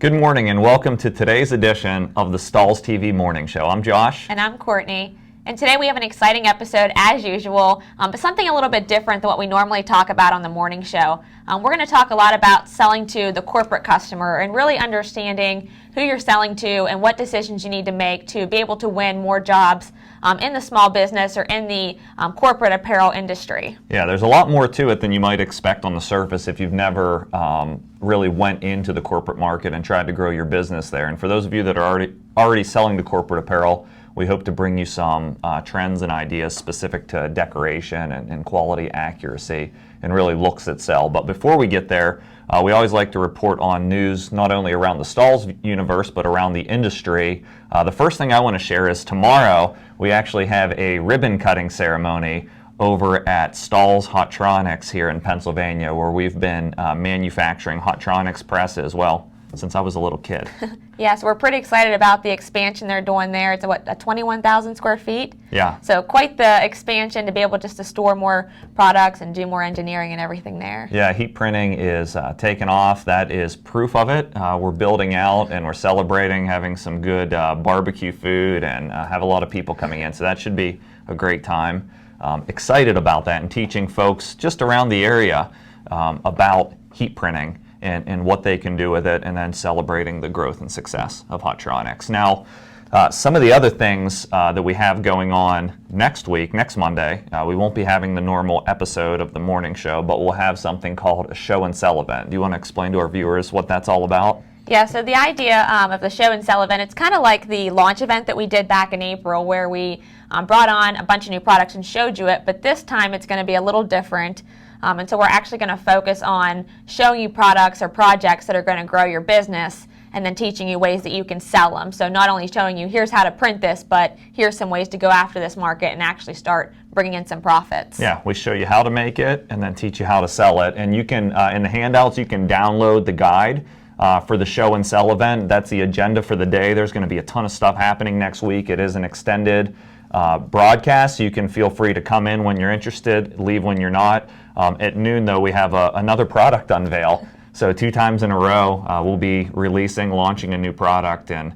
Good morning and welcome to today's edition of the Stahls TV Morning Show. I'm Josh. And I'm Courtney. And today we have an exciting episode as usual, but something a little bit different than what we normally talk about on the morning show. We're going to talk a lot about selling to the corporate customer and really understanding who you're selling to and what decisions you need to make to be able to win more jobs in the small business or in the corporate apparel industry. Yeah, there's a lot more to it than you might expect on the surface if you've never really went into the corporate market and tried to grow your business there. And for those of you that are already selling to corporate apparel, we hope to bring you some trends and ideas specific to decoration and quality accuracy and really looks that sell. But before we get there, we always like to report on news not only around the Stahls universe but around the industry. The first thing I want to share is tomorrow we actually have a ribbon cutting ceremony over at Stahls Hottronics here in Pennsylvania, where we've been manufacturing Hottronics presses, well, since I was a little kid. Yeah, so we're pretty excited about the expansion they're doing there. It's a 21,000 square feet? Yeah. So quite the expansion to be able just to store more products and do more engineering and everything there. Yeah, heat printing is taking off. That is proof of it. We're building out and we're celebrating, having some good barbecue food and have a lot of people coming in. So that should be a great time. Excited about that and teaching folks just around the area about heat printing and what they can do with it, and then celebrating the growth and success of Hottronics. Now, some of the other things that we have going on next week, next Monday, we won't be having the normal episode of the morning show, but we'll have something called a show and sell event. Do you want to explain to our viewers what that's all about? Yeah, so the idea of the show and sell event, it's kind of like the launch event that we did back in April, where we brought on a bunch of new products and showed you it, but this time it's going to be a little different. And so we're actually going to focus on showing you products or projects that are going to grow your business and then teaching you ways that you can sell them. So not only showing you here's how to print this, but here's some ways to go after this market and actually start bringing in some profits. Yeah, we show you how to make it and then teach you how to sell it. And you can, in the handouts, you can download the guide for the show and sell event. That's the agenda for the day. There's going to be a ton of stuff happening next week. It is an extended broadcast, so you can feel free to come in when you're interested, leave when you're not. At noon, though, we have another product unveil. So 2 times in a row, we'll be launching a new product, and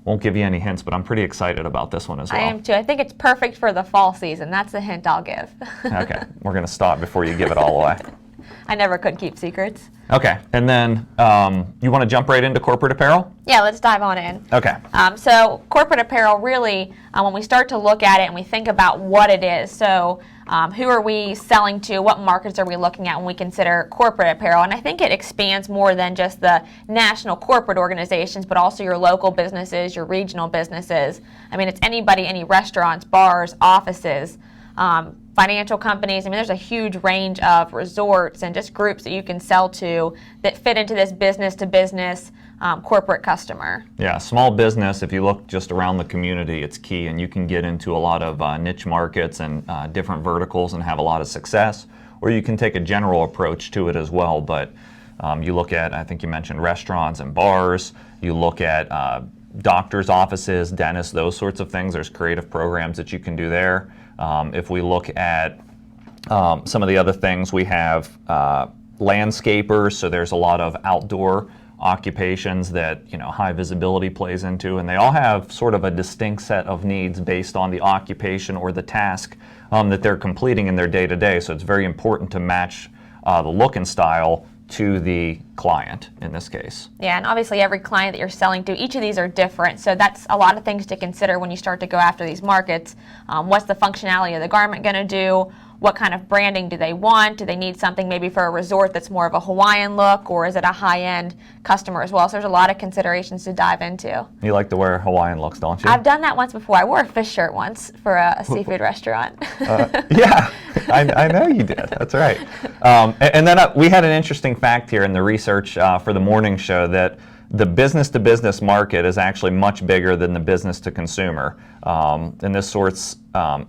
won't give you any hints, but I'm pretty excited about this one as well. I am too. I think it's perfect for the fall season. That's the hint I'll give. Okay, we're going to stop before you give it all away. I never could keep secrets. Okay, and then you want to jump right into corporate apparel? Yeah, let's dive on in. Okay. So corporate apparel really, when we start to look at it and we think about what it is, so who are we selling to, what markets are we looking at when we consider corporate apparel? And I think it expands more than just the national corporate organizations, but also your local businesses, your regional businesses. I mean, it's anybody, any restaurants, bars, offices, financial companies. I mean, there's a huge range of resorts and just groups that you can sell to that fit into this business-to-business corporate customer. Yeah, small business, if you look just around the community, it's key, and you can get into a lot of niche markets and different verticals and have a lot of success, or you can take a general approach to it as well. But you look at, I think you mentioned restaurants and bars, you look at doctors' offices, dentists, those sorts of things. There's creative programs that you can do there. If we look at some of the other things, we have landscapers, so there's a lot of outdoor occupations that high visibility plays into, and they all have sort of a distinct set of needs based on the occupation or the task that they're completing in their day-to-day. So it's very important to match the look and style to the client in this case. Yeah, and obviously every client that you're selling to, each of these are different, so that's a lot of things to consider when you start to go after these markets. What's the functionality of the garment going to do? What kind of branding do they want? Do they need something maybe for a resort that's more of a Hawaiian look, or is it a high-end customer as well? So there's a lot of considerations to dive into. You like to wear Hawaiian looks, don't you? I've done that once before. I wore a fish shirt once for a seafood restaurant. Yeah, I know you did. That's right. And then we had an interesting fact here in the research for the morning show that the business-to-business market is actually much bigger than the business-to-consumer. And this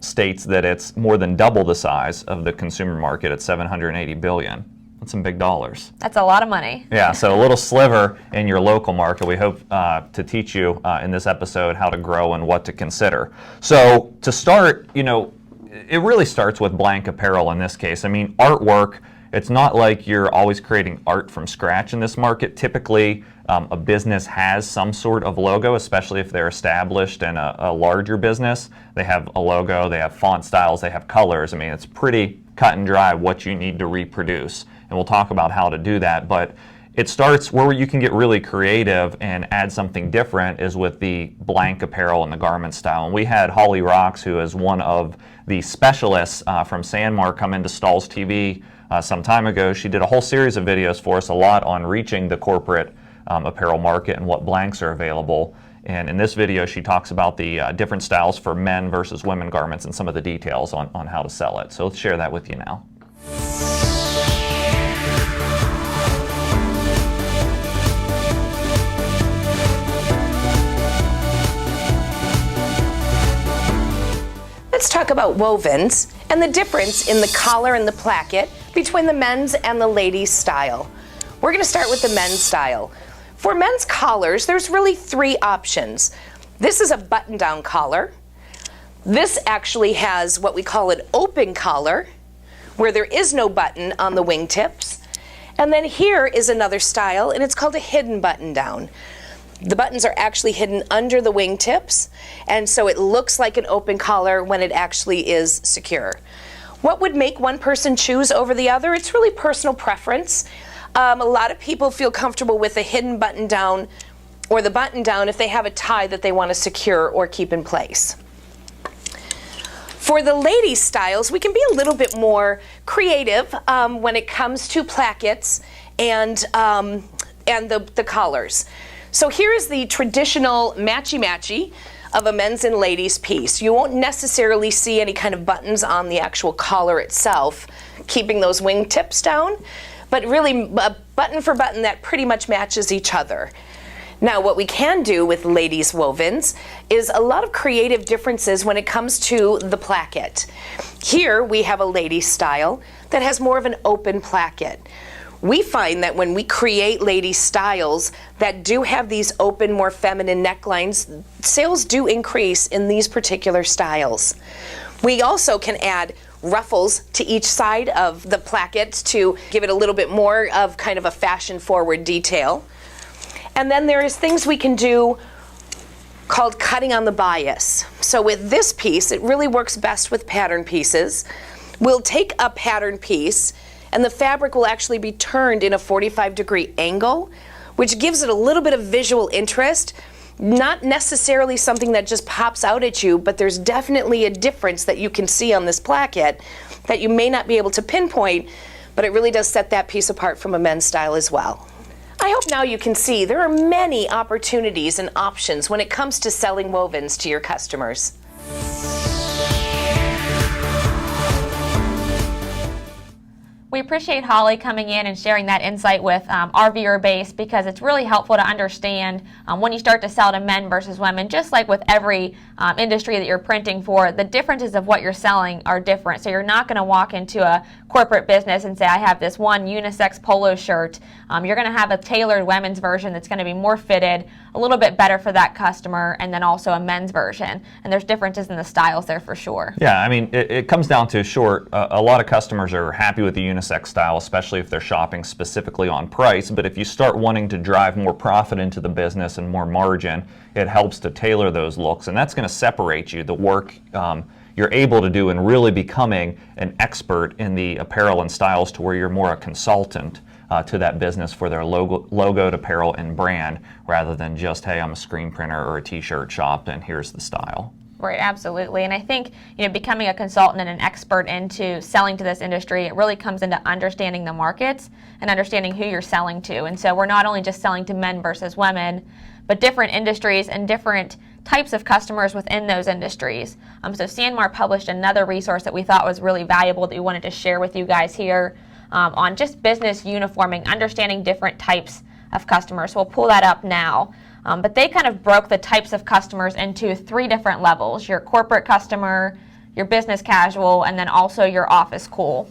states that it's more than double the size of the consumer market at $780 billion. That's some big dollars. That's a lot of money. Yeah, so a little sliver in your local market. We hope to teach you in this episode how to grow and what to consider. So to start, it really starts with blank apparel in this case. I mean, artwork it's not like you're always creating art from scratch in this market. Typically, a business has some sort of logo, especially if they're established in a larger business. They have a logo, they have font styles, they have colors. I mean, it's pretty cut and dry what you need to reproduce. And we'll talk about how to do that. But it starts where you can get really creative and add something different is with the blank apparel and the garment style. And we had Holly Rocks, who is one of the specialists from Sanmar, come into Stahls TV some time ago. She did a whole series of videos for us, a lot on reaching the corporate apparel market and what blanks are available. And in this video, she talks about the different styles for men versus women garments and some of the details on how to sell it. So let's share that with you now. Let's talk about wovens and the difference in the collar and the placket between the men's and the ladies' style. We're going to start with the men's style. For men's collars, there's really three options. This is a button-down collar. This actually has what we call an open collar, where there is no button on the wingtips. And then here is another style, and it's called a hidden button-down. The buttons are actually hidden under the wingtips, and so it looks like an open collar when it actually is secure. What would make one person choose over the other? It's really personal preference. A lot of people feel comfortable with a hidden button down or the button down if they have a tie that they want to secure or keep in place. For the ladies' styles, we can be a little bit more creative when it comes to plackets and the collars. So here is the traditional matchy-matchy of a men's and ladies piece. You won't necessarily see any kind of buttons on the actual collar itself, keeping those wingtips down, but really button for button that pretty much matches each other. Now, what we can do with ladies' wovens is a lot of creative differences when it comes to the placket. Here we have a ladies' style that has more of an open placket. We find that when we create ladies' styles that do have these open, more feminine necklines, sales do increase in these particular styles. We also can add ruffles to each side of the placket to give it a little bit more of kind of a fashion-forward detail. And then there is things we can do called cutting on the bias. So with this piece, it really works best with pattern pieces. We'll take a pattern piece and the fabric will actually be turned in a 45-degree angle, which gives it a little bit of visual interest. Not necessarily something that just pops out at you, but there's definitely a difference that you can see on this placket that you may not be able to pinpoint, but it really does set that piece apart from a men's style as well. I hope now you can see there are many opportunities and options when it comes to selling wovens to your customers. We appreciate Holly coming in and sharing that insight with our viewer base, because it's really helpful to understand when you start to sell to men versus women. Just like with every industry that you're printing for, the differences of what you're selling are different. So you're not going to walk into a corporate business and say, I have this one unisex polo shirt. You're going to have a tailored women's version that's going to be more fitted, a little bit better for that customer, and then also a men's version. And there's differences in the styles there for sure. Yeah, I mean, it comes down to a lot of customers are happy with the unisex style, especially if they're shopping specifically on price. But if you start wanting to drive more profit into the business and more margin, it helps to tailor those looks. And that's going to separate you, the work you're able to do, and really becoming an expert in the apparel and styles to where you're more a consultant to that business for their logoed apparel and brand, rather than just, hey, I'm a screen printer or a t-shirt shop and here's the style. Right, absolutely. And I think, becoming a consultant and an expert into selling to this industry, it really comes into understanding the markets and understanding who you're selling to. And so we're not only just selling to men versus women, but different industries and different types of customers within those industries. So Sanmar published another resource that we thought was really valuable that we wanted to share with you guys here on just business uniforming, understanding different types of customers. So we'll pull that up now. But they kind of broke the types of customers into 3 different levels: your corporate customer, your business casual, and then also your office cool.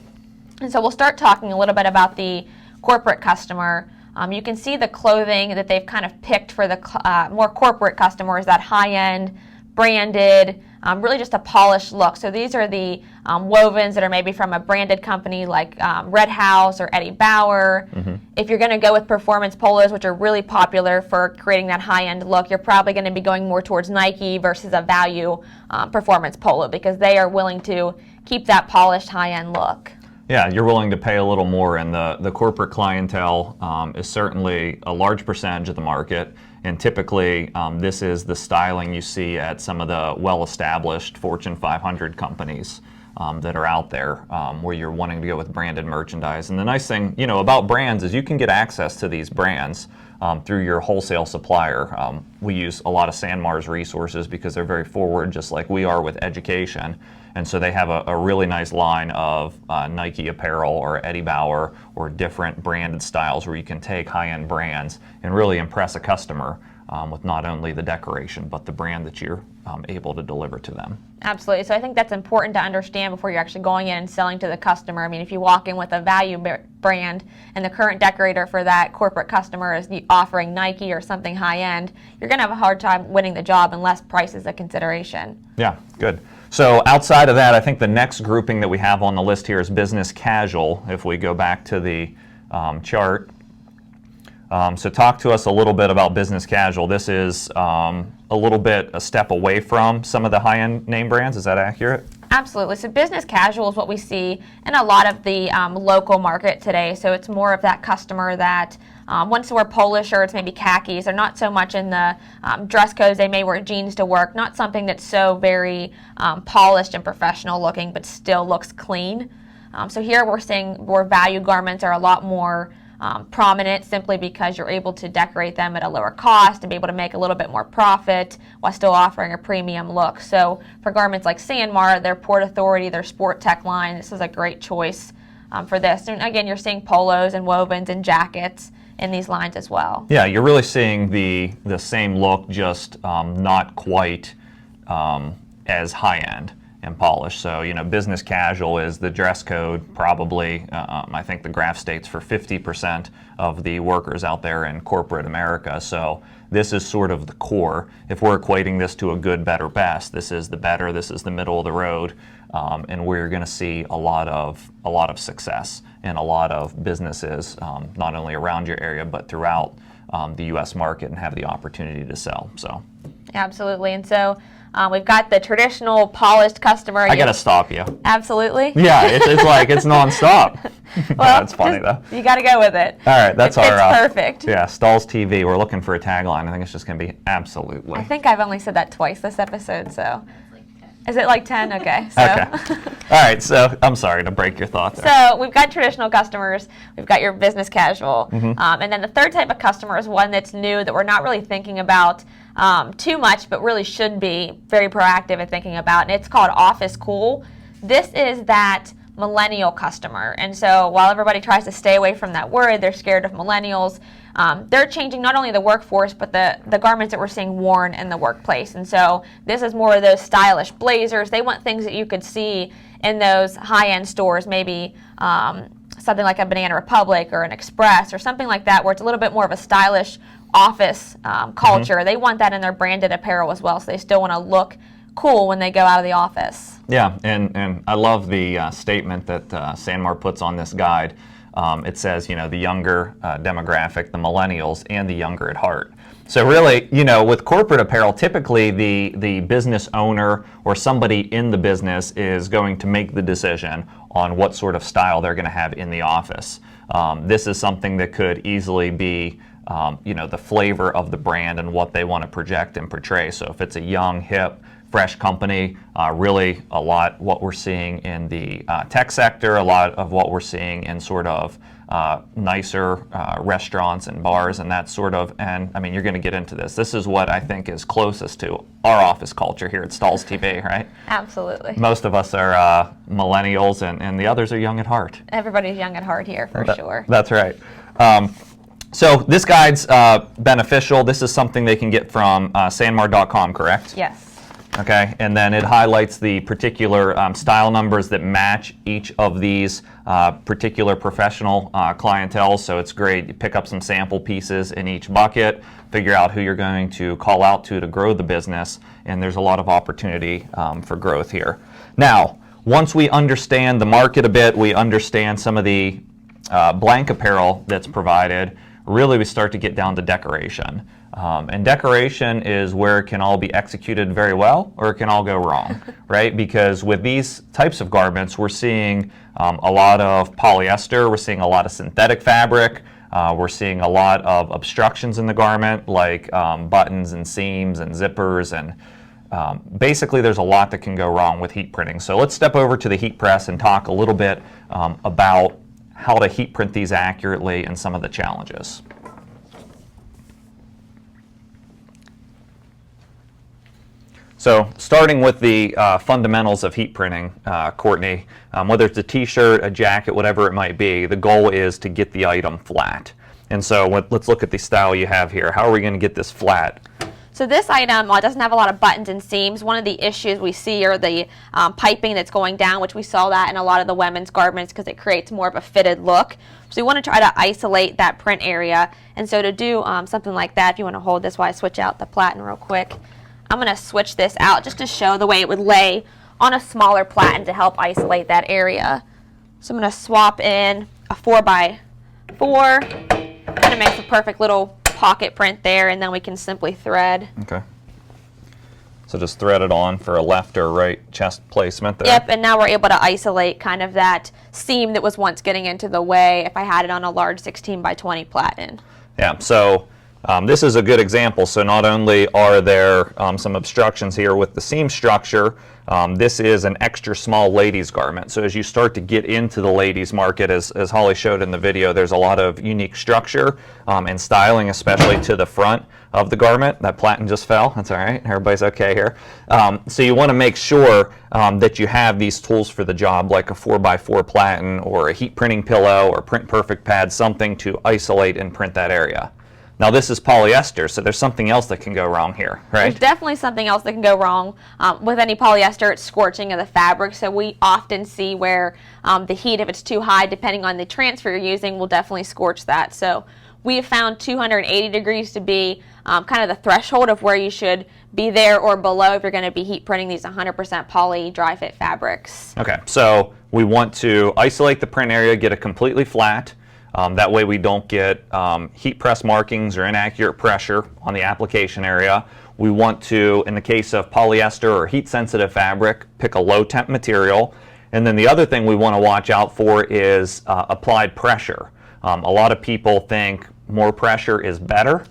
And so we'll start talking a little bit about the corporate customer. You can see the clothing that they've kind of picked for the more corporate customers, that high-end, branded, really just a polished look. So these are the wovens that are maybe from a branded company like Red House or Eddie Bauer. If you're going to go with performance polos, which are really popular for creating that high-end look, you're probably going to be going more towards Nike versus a value performance polo, because they are willing to keep that polished high-end look. Yeah, you're willing to pay a little more, and the corporate clientele is certainly a large percentage of the market. And typically, this is the styling you see at some of the well-established Fortune 500 companies that are out there, where you're wanting to go with branded merchandise. And the nice thing, about brands is you can get access to these brands through your wholesale supplier. We use a lot of Sanmar's resources because they're very forward, just like we are with education. And so they have a really nice line of Nike apparel or Eddie Bauer or different branded styles where you can take high-end brands and really impress a customer with not only the decoration but the brand that you're able to deliver to them. Absolutely. So I think that's important to understand before you're actually going in and selling to the customer. I mean, if you walk in with a value brand and the current decorator for that corporate customer is offering Nike or something high-end, you're going to have a hard time winning the job unless price is a consideration. Yeah, good. So outside of that, I think the next grouping that we have on the list here is business casual, if we go back to the chart. So talk to us a little bit about business casual. This is a little bit a step away from some of the high-end name brands. Is that accurate? Absolutely. So business casual is what we see in a lot of the local market today. So it's more of that customer that wants to wear polo shirts, maybe khakis. They're not so much in the dress codes. They may wear jeans to work. Not something that's so very polished and professional looking, but still looks clean. So here we're seeing where value garments are a lot more prominent, simply because you're able to decorate them at a lower cost and be able to make a little bit more profit while still offering a premium look. So for garments like Sanmar, their Port Authority, their Sport Tech line, this is a great choice for this. And again, you're seeing polos and wovens and jackets in these lines as well. Yeah, you're really seeing the same look, just not quite as high-end and polished. So, business casual is the dress code, probably, I think the graph states, for 50% of the workers out there in corporate America. So this is sort of the core. If we're equating this to a good, better, best, this is the better, this is the middle of the road, and we're going to see a lot of success in a lot of businesses, not only around your area, but throughout the U.S. market, and have the opportunity to sell. So, absolutely. And so we've got the traditional polished customer. I got to stop you. Absolutely. Yeah, it's like it's nonstop. Well, that's funny though. You got to go with it. All right, that's it's perfect. Yeah, Stahls TV. We're looking for a tagline. I think it's just going to be absolutely. I think I've only said that twice this episode, so. Is it like 10? Okay. So. Okay. All right. So I'm sorry to break your thought there. So we've got traditional customers. We've got your business casual. And then the third type of customer is one that's new that we're not really thinking about too much, but really should be very proactive in thinking about. And it's called office cool. This is that millennial customer. And so while everybody tries to stay away from that word, they're scared of millennials. They're changing not only the workforce, but the garments that we're seeing worn in the workplace. And so this is more of those stylish blazers. They want things that you could see in those high-end stores, maybe something like a Banana Republic or an Express or something like that, where it's a little bit more of a stylish office culture. They want that in their branded apparel as well, so they still want to look cool when they go out of the office. Yeah, and I love the statement that Sanmar puts on this guide. It says, the younger demographic, the millennials, and the younger at heart. So really, with corporate apparel, typically the business owner or somebody in the business is going to make the decision on what sort of style they're going to have in the office. This is something that could easily be the flavor of the brand and what they want to project and portray. So if it's a young, hip, fresh company, really a lot what we're seeing in the tech sector, a lot of what we're seeing in sort of nicer restaurants and bars and that sort of, and I mean, you're going to get into this. This is what I think is closest to our office culture here at Stahls TV, right? Absolutely. Most of us are millennials, and the others are young at heart. Everybody's young at heart here, for sure. That's right. So this guide's beneficial. This is something they can get from sanmar.com, correct? Yes. Okay, and then it highlights the particular style numbers that match each of these particular professional clientele. So it's great. You pick up some sample pieces in each bucket, figure out who you're going to call out to grow the business, and there's a lot of opportunity for growth here. Now, once we understand the market a bit, we understand some of the blank apparel that's provided, really we start to get down to decoration. And decoration is where it can all be executed very well, or it can all go wrong, right? Because with these types of garments, we're seeing a lot of polyester, we're seeing a lot of synthetic fabric, we're seeing a lot of obstructions in the garment, like buttons and seams and zippers, and basically there's a lot that can go wrong with heat printing. So let's step over to the heat press and talk a little bit about how to heat print these accurately and some of the challenges. So starting with the fundamentals of heat printing, Courtney, whether it's a t-shirt, a jacket, whatever it might be, the goal is to get the item flat. And so let's look at the style you have here. How are we going to get this flat? So this item doesn't have a lot of buttons and seams. One of the issues we see are the piping that's going down, which we saw that in a lot of the women's garments because it creates more of a fitted look. So we want to try to isolate that print area. And so to do something like that, if you want to hold this while I switch out the platen real quick, I'm going to switch this out just to show the way it would lay on a smaller platen to help isolate that area. So I'm going to swap in a 4x4. Kind of makes a perfect little pocket print there, and then we can simply thread. Okay. So just thread it on for a left or right chest placement there. Yep, and now we're able to isolate kind of that seam that was once getting into the way if I had it on a large 16x20 platen. Yeah, so this is a good example. So not only are there some obstructions here with the seam structure, this is an extra small ladies garment. So as you start to get into the ladies market, as Holly showed in the video, there's a lot of unique structure and styling, especially to the front of the garment. That platen just fell. That's all right. Everybody's okay here. So you want to make sure that you have these tools for the job, like a 4x4 platen or a heat printing pillow or print perfect pad, something to isolate and print that area. Now this is polyester, so there's something else that can go wrong here, right? There's definitely something else that can go wrong. With any polyester, it's scorching of the fabric, so we often see where the heat, if it's too high, depending on the transfer you're using, will definitely scorch that. So we have found 280 degrees to be kind of the threshold of where you should be there or below if you're going to be heat printing these 100% poly dry fit fabrics. Okay, so we want to isolate the print area, get it completely flat. That way we don't get heat press markings or inaccurate pressure on the application area. We want to, in the case of polyester or heat sensitive fabric, pick a low temp material. And then the other thing we want to watch out for is applied pressure. A lot of people think more pressure is better.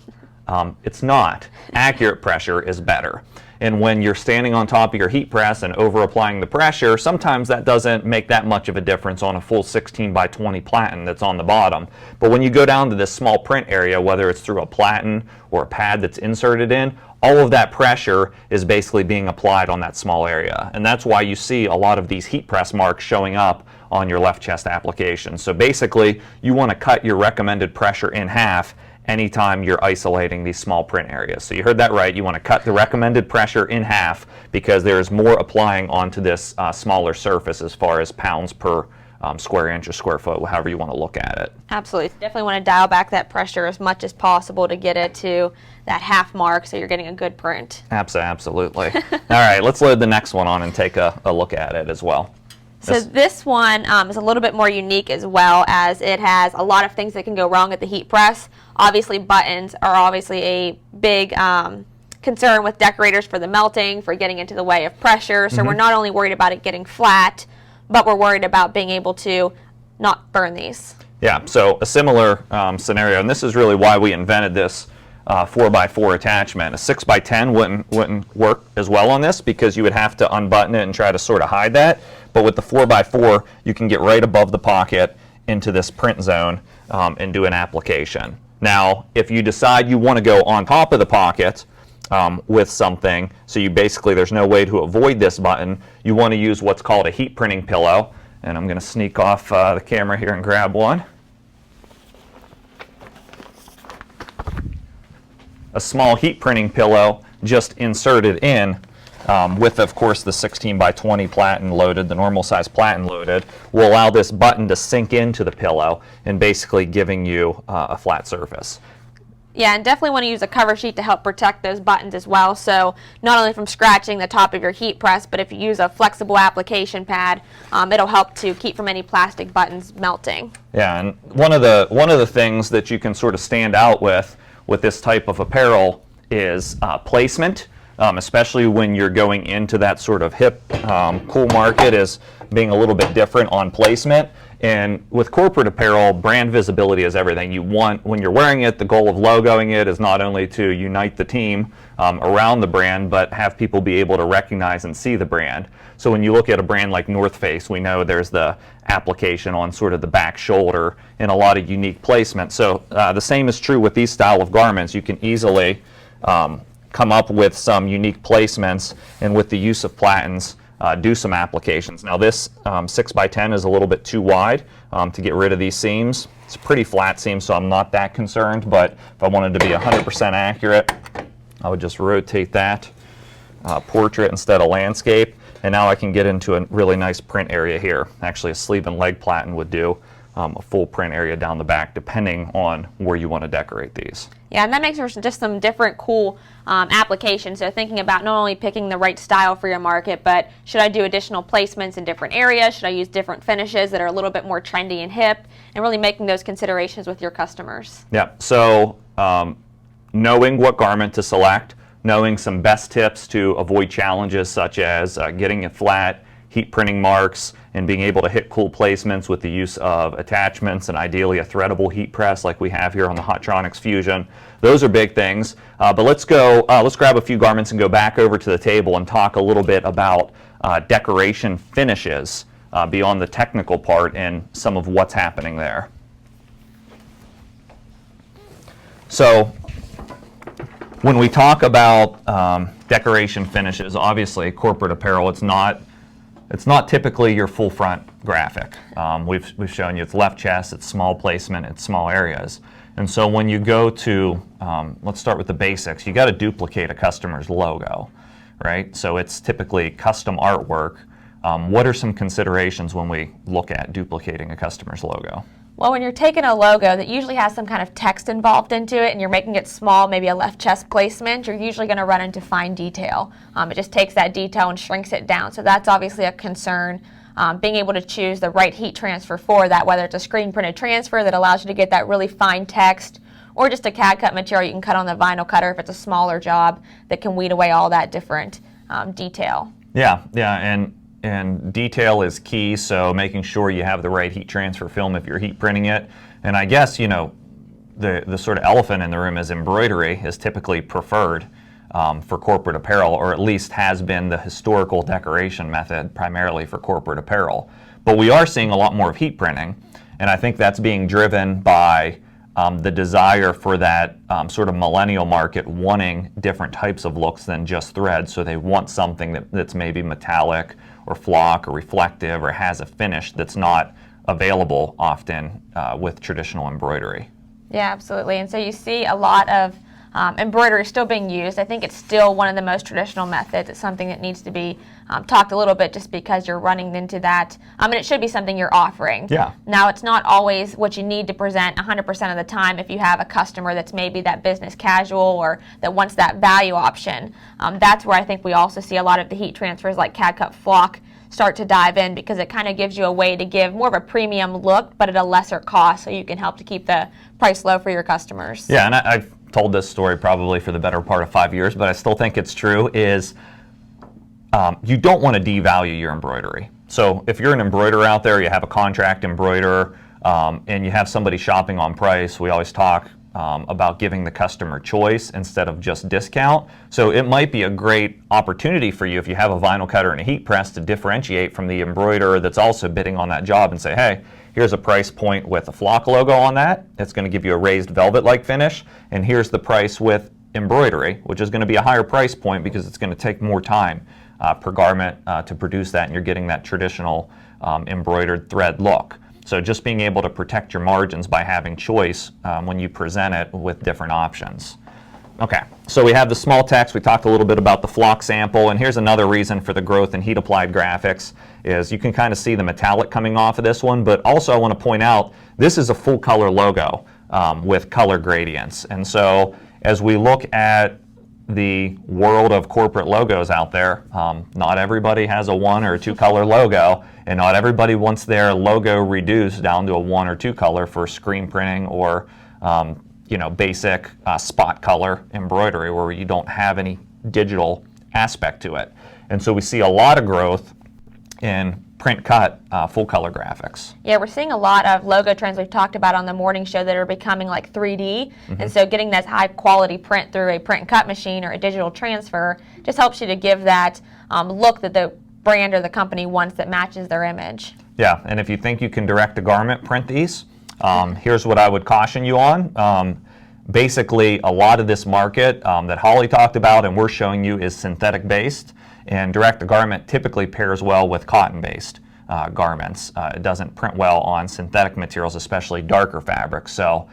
It's not. Accurate pressure is better. And when you're standing on top of your heat press and over applying the pressure, sometimes that doesn't make that much of a difference on a full 16x20 platen that's on the bottom. But when you go down to this small print area, whether it's through a platen or a pad that's inserted in, all of that pressure is basically being applied on that small area. And that's why you see a lot of these heat press marks showing up on your left chest application. So basically, you want to cut your recommended pressure in half anytime you're isolating these small print areas. So you heard that right. You want to cut the recommended pressure in half because there's more applying onto this smaller surface as far as pounds per square inch or square foot, however you want to look at it. Absolutely. Definitely want to dial back that pressure as much as possible to get it to that half mark so you're getting a good print. Absolutely. All right, let's load the next one on and take a look at it as well. So this one is a little bit more unique as well, as it has a lot of things that can go wrong at the heat press. Obviously buttons are obviously a big concern with decorators for the melting, for getting into the way of pressure. So we're not only worried about it getting flat, but we're worried about being able to not burn these. Yeah, so a similar scenario, and this is really why we invented this 4x4 attachment. A 6x10 wouldn't work as well on this because you would have to unbutton it and try to sort of hide that. But with the 4x4, you can get right above the pocket into this print zone and do an application. Now, if you decide you want to go on top of the pocket with something, so you basically, there's no way to avoid this button, you want to use what's called a heat printing pillow. And I'm going to sneak off the camera here and grab one. A small heat printing pillow just inserted in with, of course, the 16x20 platen loaded, the normal size platen loaded, will allow this button to sink into the pillow and basically giving you a flat surface. Yeah, and definitely want to use a cover sheet to help protect those buttons as well. So not only from scratching the top of your heat press, but if you use a flexible application pad, it'll help to keep from any plastic buttons melting. Yeah, and one of the things that you can sort of stand out with this type of apparel is placement, especially when you're going into that sort of hip, cool market, is being a little bit different on placement. And with corporate apparel, brand visibility is everything. You want, when you're wearing it, the goal of logoing it is not only to unite the team around the brand, but have people be able to recognize and see the brand. So when you look at a brand like North Face, we know there's the application on sort of the back shoulder and a lot of unique placement. So the same is true with these style of garments. You can easily come up with some unique placements, and with the use of platens, do some applications. Now this 6x10 is a little bit too wide to get rid of these seams. It's a pretty flat seam, so I'm not that concerned, but if I wanted to be 100% accurate, I would just rotate that portrait instead of landscape, and now I can get into a really nice print area here. Actually, a sleeve and leg platen would do a full print area down the back, depending on where you want to decorate these. Yeah, and that makes for just some different cool applications. So thinking about not only picking the right style for your market, but should I do additional placements in different areas? Should I use different finishes that are a little bit more trendy and hip? And really making those considerations with your customers. Yeah, so knowing what garment to select, knowing some best tips to avoid challenges such as getting it flat, heat printing marks, and being able to hit cool placements with the use of attachments and ideally a threadable heat press like we have here on the Hotronix Fusion. Those are big things. But let's grab a few garments and go back over to the table and talk a little bit about decoration finishes beyond the technical part and some of what's happening there. So when we talk about decoration finishes, obviously corporate apparel, it's not typically your full front graphic. We've shown you it's left chest, it's small placement, it's small areas. And so when you go to, let's start with the basics, you got to duplicate a customer's logo, right? So it's typically custom artwork. What are some considerations when we look at duplicating a customer's logo? Well, when you're taking a logo that usually has some kind of text involved into it and you're making it small, maybe a left chest placement, you're usually going to run into fine detail. It just takes that detail and shrinks it down. So that's obviously a concern. Being able to choose the right heat transfer for that, whether it's a screen printed transfer that allows you to get that really fine text, or just a CAD cut material you can cut on the vinyl cutter if it's a smaller job that can weed away all that different detail. Yeah, and detail is key, so making sure you have the right heat transfer film if you're heat printing it. And I guess, you know, the sort of elephant in the room is embroidery is typically preferred for corporate apparel, or at least has been the historical decoration method primarily for corporate apparel. But we are seeing a lot more of heat printing, and I think that's being driven by the desire for that sort of millennial market wanting different types of looks than just thread. So they want something that's maybe metallic or flock or reflective or has a finish that's not available often with traditional embroidery. Yeah, absolutely. And so you see a lot of embroidery still being used. I think it's still one of the most traditional methods. It's something that needs to be talked a little bit just because you're running into that. And it should be something you're offering. Yeah. Now, it's not always what you need to present 100% of the time if you have a customer that's maybe that business casual or that wants that value option. That's where I think we also see a lot of the heat transfers like CAD cut flock start to dive in, because it kind of gives you a way to give more of a premium look but at a lesser cost, so you can help to keep the price low for your customers. Yeah, and I've told this story probably for the better part of 5 years, but I still think it's true, is you don't want to devalue your embroidery. So if you're an embroiderer out there, you have a contract embroiderer, and you have somebody shopping on price, we always talk about giving the customer choice instead of just discount. So it might be a great opportunity for you if you have a vinyl cutter and a heat press to differentiate from the embroiderer that's also bidding on that job and say, hey, here's a price point with a flock logo on that. It's going to give you a raised velvet-like finish. And here's the price with embroidery, which is going to be a higher price point because it's going to take more time per garment to produce that, and you're getting that traditional embroidered thread look. So just being able to protect your margins by having choice when you present it with different options. Okay, so we have the small text. We talked a little bit about the flock sample, and here's another reason for the growth in heat-applied graphics is you can kind of see the metallic coming off of this one, but also I want to point out this is a full-color logo. with color gradients. And so as we look at the world of corporate logos out there, not everybody has a 1 or 2 color logo, and not everybody wants their logo reduced down to a 1 or 2 color for screen printing or basic spot color embroidery where you don't have any digital aspect to it. And so we see a lot of growth in print cut full color graphics. Yeah, we're seeing a lot of logo trends we've talked about on the morning show that are becoming like 3D. And so getting that high quality print through a print and cut machine or a digital transfer just helps you to give that look that the brand or the company wants that matches their image. Yeah, and if you think you can direct a garment print these, here's what I would caution you on. Basically, a lot of this market that Holly talked about and we're showing you is synthetic based, and direct to garment typically pairs well with cotton based garments. It doesn't print well on synthetic materials, especially darker fabrics. So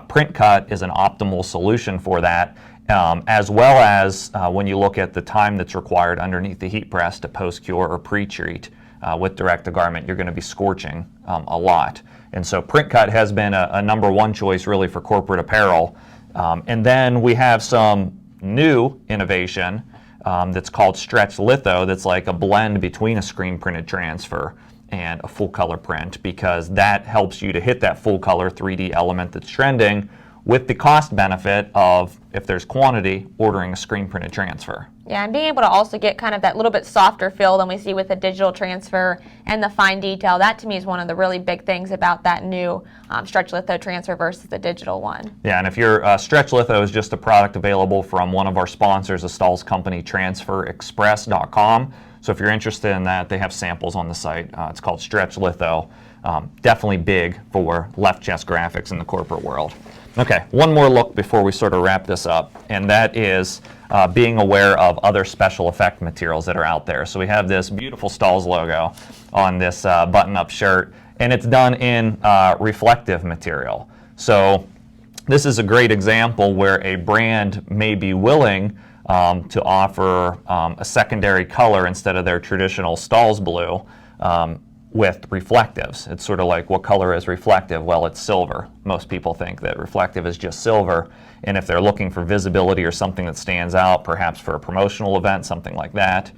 print cut is an optimal solution for that, as well as when you look at the time that's required underneath the heat press to post cure or pre-treat. With direct to garment, you're going to be scorching a lot. And so print cut has been a number one choice really for corporate apparel. And then we have some new innovation that's called stretch litho, that's like a blend between a screen printed transfer and a full color print, because that helps you to hit that full color 3D element that's trending with the cost benefit of, if there's quantity, ordering a screen printed transfer. Yeah, and being able to also get kind of that little bit softer feel than we see with the digital transfer and the fine detail, that to me is one of the really big things about that new stretch litho transfer versus the digital one. Yeah, and if your stretch litho is just a product available from one of our sponsors, the Stahls company, transferexpress.com. So if you're interested in that, they have samples on the site. It's called stretch litho. Definitely big for left chest graphics in the corporate world. Okay, one more look before we sort of wrap this up, and that is being aware of other special effect materials that are out there. So we have this beautiful Stahls logo on this button-up shirt, and it's done in reflective material. So this is a great example where a brand may be willing to offer a secondary color instead of their traditional Stahls blue with reflectives. It's sort of like, what color is reflective? Well, it's silver. Most people think that reflective is just silver, and if they're looking for visibility or something that stands out, perhaps for a promotional event, something like that,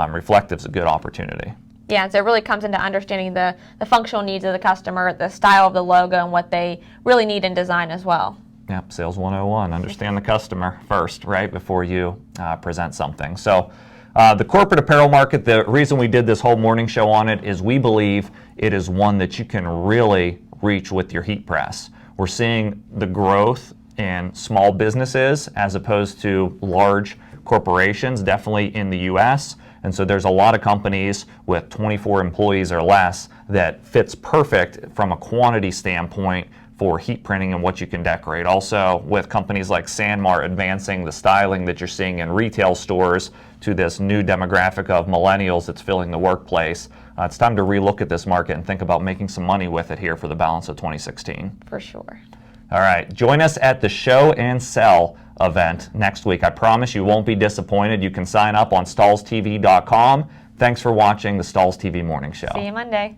reflective's a good opportunity. Yeah, and so it really comes into understanding the functional needs of the customer, the style of the logo, and what they really need in design as well. Yep, Sales 101, understand the customer first, right, before you present something. So the corporate apparel market, the reason we did this whole morning show on it is we believe it is one that you can really reach with your heat press. We're seeing the growth in small businesses as opposed to large corporations, definitely in the US. And so there's a lot of companies with 24 employees or less that fits perfect from a quantity standpoint for heat printing and what you can decorate. Also, with companies like Sanmar advancing the styling that you're seeing in retail stores to this new demographic of millennials that's filling the workplace, it's time to relook at this market and think about making some money with it here for the balance of 2016. For sure. All right, join us at the Show and Sell event next week. I promise you won't be disappointed. You can sign up on StahlsTV.com. Thanks for watching the Stahls TV Morning Show. See you Monday.